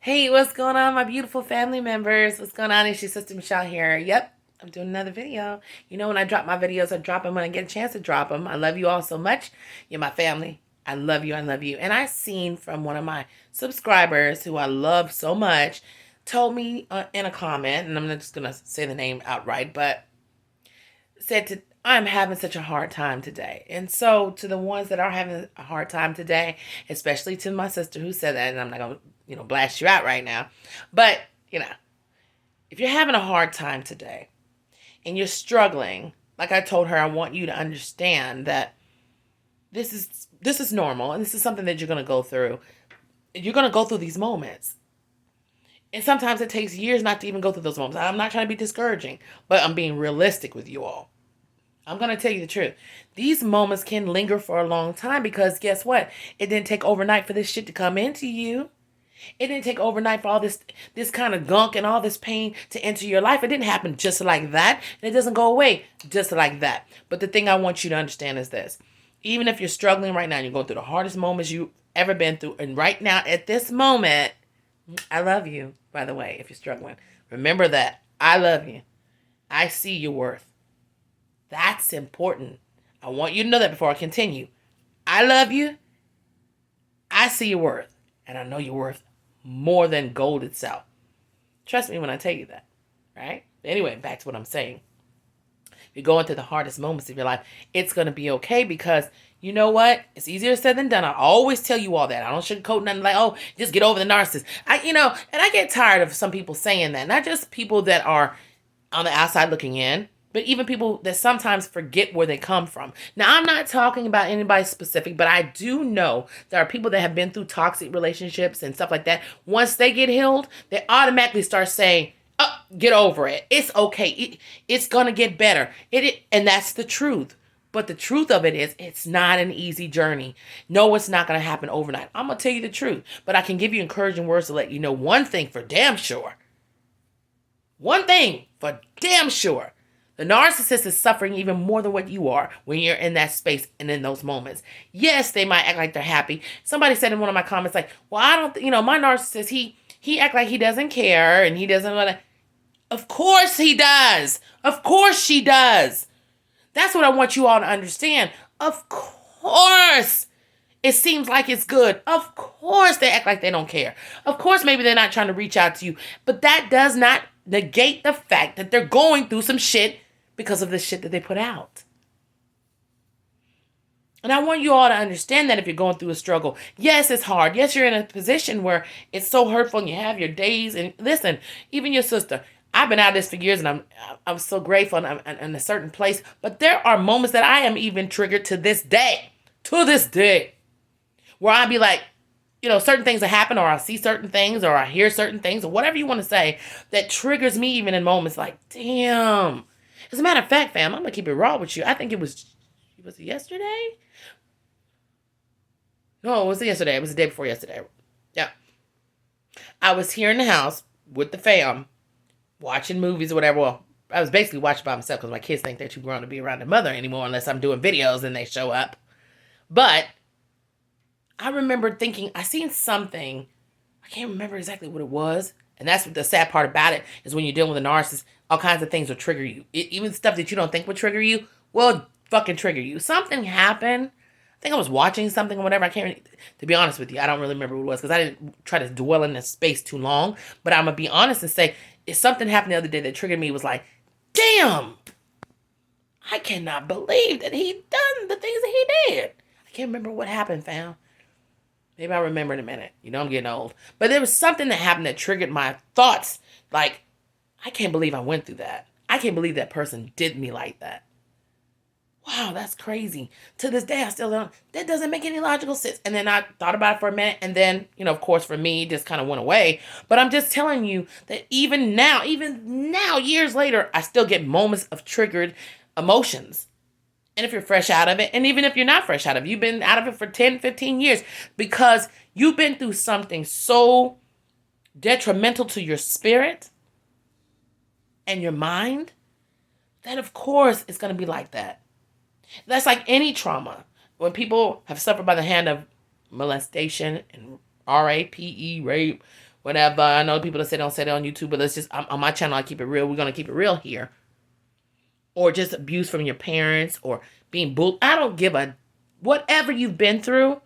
Hey, what's going on, my beautiful family members? What's going on? It's your sister Michelle here. Yep, I'm doing another video. You know, when I drop my videos, I drop them when I get a chance to drop them. I love you all so much. You're my family. I love you. I love you. And I seen from one of my subscribers who I love so much told me in a comment, and I'm not just going to say the name outright, but said I'm having such a hard time today. And so to the ones that are having a hard time today, especially to my sister who said that, and I'm not going to, blast you out right now. But, if you're having a hard time today and you're struggling, like I told her, I want you to understand that this is normal and this is something that you're going to go through. You're going to go through these moments. And sometimes it takes years not to even go through those moments. I'm not trying to be discouraging, but I'm being realistic with you all. I'm going to tell you the truth. These moments can linger for a long time because guess what? It didn't take overnight for this shit to come into you. It didn't take overnight for all this kind of gunk and all this pain to enter your life. It didn't happen just like that. And it doesn't go away just like that. But the thing I want you to understand is this. Even if you're struggling right now, you're going through the hardest moments you've ever been through. And right now, at this moment, I love you, by the way, if you're struggling. Remember that. I love you. I see your worth. That's important. I want you to know that before I continue. I love you. I see your worth. And I know you're worth more than gold itself. Trust me when I tell you that. Right? Anyway, back to what I'm saying. If you're going through the hardest moments of your life, it's going to be okay because you know what? It's easier said than done. I always tell you all that. I don't sugarcoat nothing like, oh, just get over the narcissist. And I get tired of some people saying that. Not just people that are on the outside looking in, but even people that sometimes forget where they come from. Now, I'm not talking about anybody specific, but I do know there are people that have been through toxic relationships and stuff like that. Once they get healed, they automatically start saying, oh, get over it. It's okay. It's going to get better. And that's the truth. But the truth of it is, it's not an easy journey. No, it's not going to happen overnight. I'm going to tell you the truth. But I can give you encouraging words to let you know one thing for damn sure. One thing for damn sure. The narcissist is suffering even more than what you are when you're in that space and in those moments. Yes, they might act like they're happy. Somebody said in one of my comments, like, well, I don't, my narcissist, he act like he doesn't care and he doesn't want to. Of course he does. Of course she does. That's what I want you all to understand. Of course. It seems like it's good. Of course they act like they don't care. Of course maybe they're not trying to reach out to you. But that does not negate the fact that they're going through some shit because of the shit that they put out. And I want you all to understand that if you're going through a struggle, yes, it's hard. Yes, you're in a position where it's so hurtful and you have your days. And listen, even your sister, I've been out of this for years and I'm so grateful and I'm in a certain place. But there are moments that I am even triggered to this day, where I'll be like, certain things that happen, or I'll see certain things, or I hear certain things, or whatever you want to say, that triggers me even in moments like, damn. As a matter of fact, fam, I'm going to keep it raw with you. I think was it yesterday? No, it wasn't yesterday. It was the day before yesterday. Yeah. I was here in the house with the fam, watching movies or whatever. Well, I was basically watching by myself because my kids think they're too grown to be around their mother anymore unless I'm doing videos and they show up. But I remember thinking, I seen something. I can't remember exactly what it was. And that's what the sad part about it is when you're dealing with a narcissist, all kinds of things will trigger you. Even stuff that you don't think would trigger you will fucking trigger you. Something happened. I think I was watching something or whatever. I can't really, to be honest with you, I don't really remember what it was because I didn't try to dwell in this space too long. But I'm going to be honest and say, if something happened the other day that triggered me, it was like, damn, I cannot believe that he done the things that he did. I can't remember what happened, fam. Maybe I'll remember in a minute. I'm getting old. But there was something that happened that triggered my thoughts. Like, I can't believe I went through that. I can't believe that person did me like that. Wow, that's crazy. To this day, I still don't. That doesn't make any logical sense. And then I thought about it for a minute. And then, of course, for me, it just kind of went away. But I'm just telling you that even now, years later, I still get moments of triggered emotions. And if you're fresh out of it, and even if you're not fresh out of it, you've been out of it for 10, 15 years because you've been through something so detrimental to your spirit and your mind that, of course, it's going to be like that. That's like any trauma. When people have suffered by the hand of molestation and rape, whatever. I know people that say don't say that on YouTube, but let's just, on my channel, I keep it real. We're going to keep it real here. Or just abuse from your parents or being bullied. I don't give a, whatever you've been through,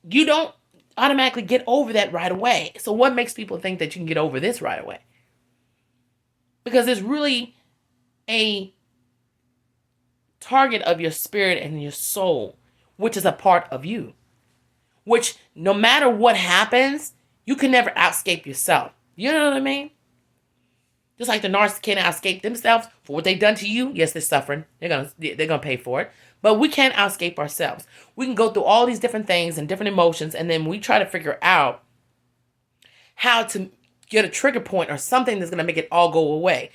you don't automatically get over that right away. So what makes people think that you can get over this right away? Because it's really a target of your spirit and your soul, which is a part of you, which no matter what happens, you can never escape yourself. You know what I mean? Just like the narcissist can't escape themselves for what they've done to you. Yes, they're suffering. They're gonna pay for it. But we can't escape ourselves. We can go through all these different things and different emotions, and then we try to figure out how to get a trigger point or something that's gonna make it all go away.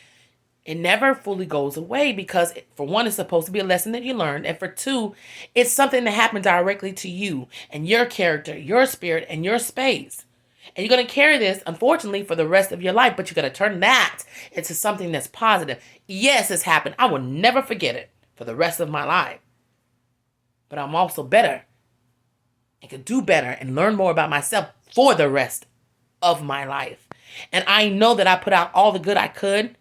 It never fully goes away because, for one, it's supposed to be a lesson that you learned. And for two, it's something that happened directly to you and your character, your spirit, and your space. And you're going to carry this, unfortunately, for the rest of your life. But you're going to turn that into something that's positive. Yes, it's happened. I will never forget it for the rest of my life. But I'm also better and can do better and learn more about myself for the rest of my life. And I know that I put out all the good I could.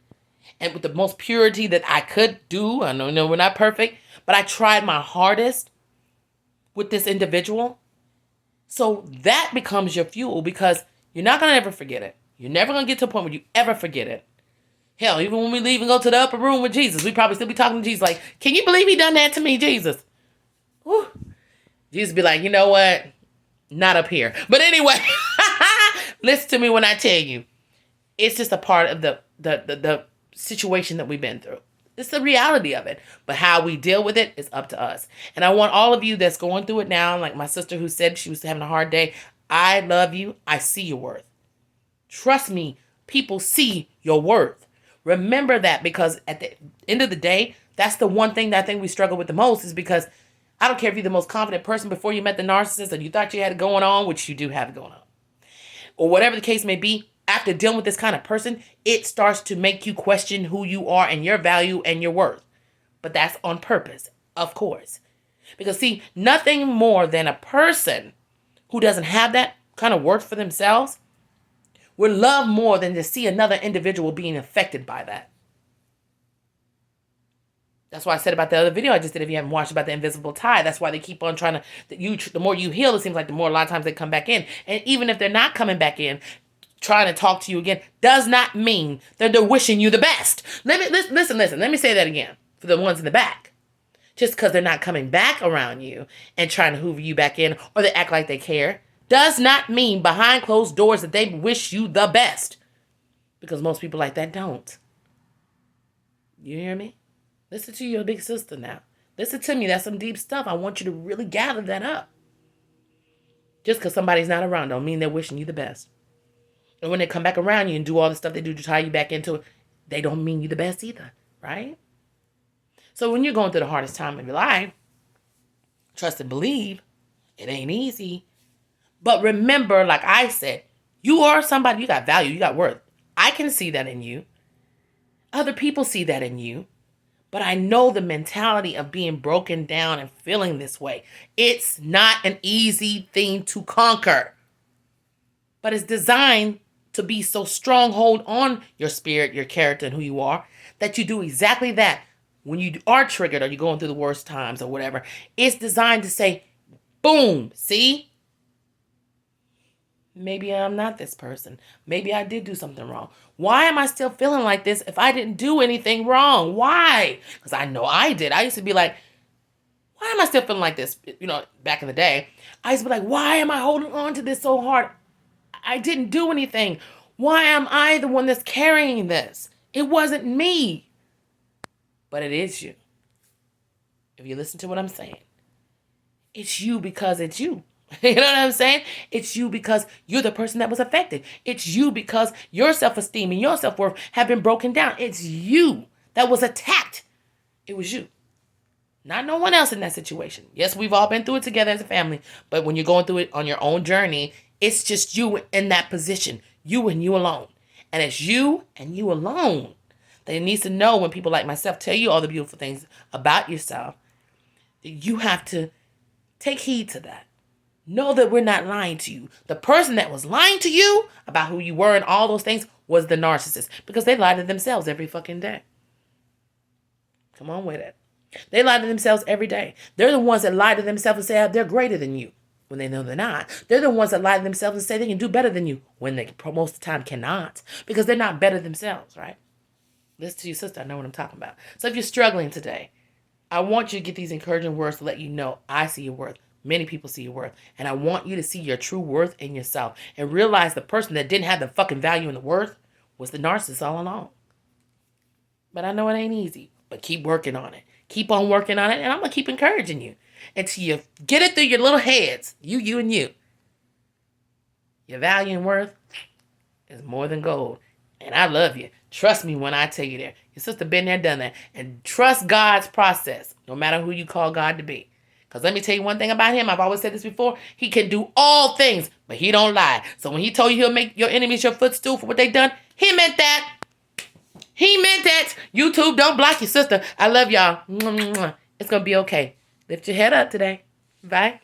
And with the most purity that I could do. I know we're not perfect, but I tried my hardest with this individual. So that becomes your fuel because you're not going to ever forget it. You're never going to get to a point where you ever forget it. Hell, even when we leave and go to the upper room with Jesus, we probably still be talking to Jesus like, can you believe he done that to me, Jesus? Whew. Jesus be like, you know what? Not up here. But anyway, listen to me when I tell you. It's just a part of the situation that we've been through. It's the reality of it. But how we deal with it is up to us. And I want all of you that's going through it now, like my sister who said she was having a hard day, I love you. I see your worth. Trust me, people see your worth. Remember that, because at the end of the day, that's the one thing that I think we struggle with the most, is because I don't care if you're the most confident person before you met the narcissist and you thought you had it going on, which you do have it going on, or whatever the case may be. After dealing with this kind of person, it starts to make you question who you are and your value and your worth. But that's on purpose, of course. Because see, nothing more than a person who doesn't have that kind of worth for themselves would love more than to see another individual being affected by that. That's why I said about the other video I just did, if you haven't watched, about the invisible tie. That's why they keep on trying to, the more you heal, it seems like the more a lot of times they come back in. And even if they're not coming back in, trying to talk to you again, does not mean that they're wishing you the best. Listen. Let me say that again for the ones in the back. Just because they're not coming back around you and trying to hoover you back in, or they act like they care, does not mean behind closed doors that they wish you the best. Because most people like that don't. You hear me? Listen to your big sister now. Listen to me. That's some deep stuff. I want you to really gather that up. Just because somebody's not around don't mean they're wishing you the best. And when they come back around you and do all the stuff they do to tie you back into it, they don't mean you the best either, right? So when you're going through the hardest time of your life, trust and believe, it ain't easy. But remember, like I said, you are somebody, you got value, you got worth. I can see that in you. Other people see that in you. But I know the mentality of being broken down and feeling this way. It's not an easy thing to conquer. But it's designed to be so stronghold on your spirit, your character, and who you are, that you do exactly that. When you are triggered or you're going through the worst times or whatever, it's designed to say, boom, see? Maybe I'm not this person. Maybe I did do something wrong. Why am I still feeling like this if I didn't do anything wrong? Why? Because I know I did. I used to be like, why am I still feeling like this? You know, back in the day, I used to be like, why am I holding on to this so hard? I didn't do anything. Why am I the one that's carrying this? It wasn't me. But it is you. If you listen to what I'm saying, it's you because it's you. You know what I'm saying? It's you because you're the person that was affected. It's you because your self-esteem and your self-worth have been broken down. It's you that was attacked. It was you. Not no one else in that situation. Yes, we've all been through it together as a family. But when you're going through it on your own journey, it's just you in that position. You and you alone. And it's you and you alone that needs to know, when people like myself tell you all the beautiful things about yourself, that you have to take heed to that. Know that we're not lying to you. The person that was lying to you about who you were and all those things was the narcissist, because they lie to themselves every fucking day. Come on with it. They lie to themselves every day. They're the ones that lie to themselves and say they're greater than you when they know they're not. They're the ones that lie to themselves and say they can do better than you when they most of the time cannot, because they're not better themselves, right? Listen to your sister. I know what I'm talking about. So if you're struggling today, I want you to get these encouraging words to let you know I see your worth. Many people see your worth. And I want you to see your true worth in yourself and realize the person that didn't have the fucking value and the worth was the narcissist all along. But I know it ain't easy. But keep working on it. Keep on working on it. And I'm going to keep encouraging you until you get it through your little heads. You, and you. Your value and worth is more than gold. And I love you. Trust me when I tell you that. Your sister been there, done that. And trust God's process, no matter who you call God to be. Because let me tell you one thing about him. I've always said this before. He can do all things, but he don't lie. So when he told you he'll make your enemies your footstool for what they done, he meant that. He meant that. YouTube, don't block your sister. I love y'all. It's going to be okay. Lift your head up today. Bye.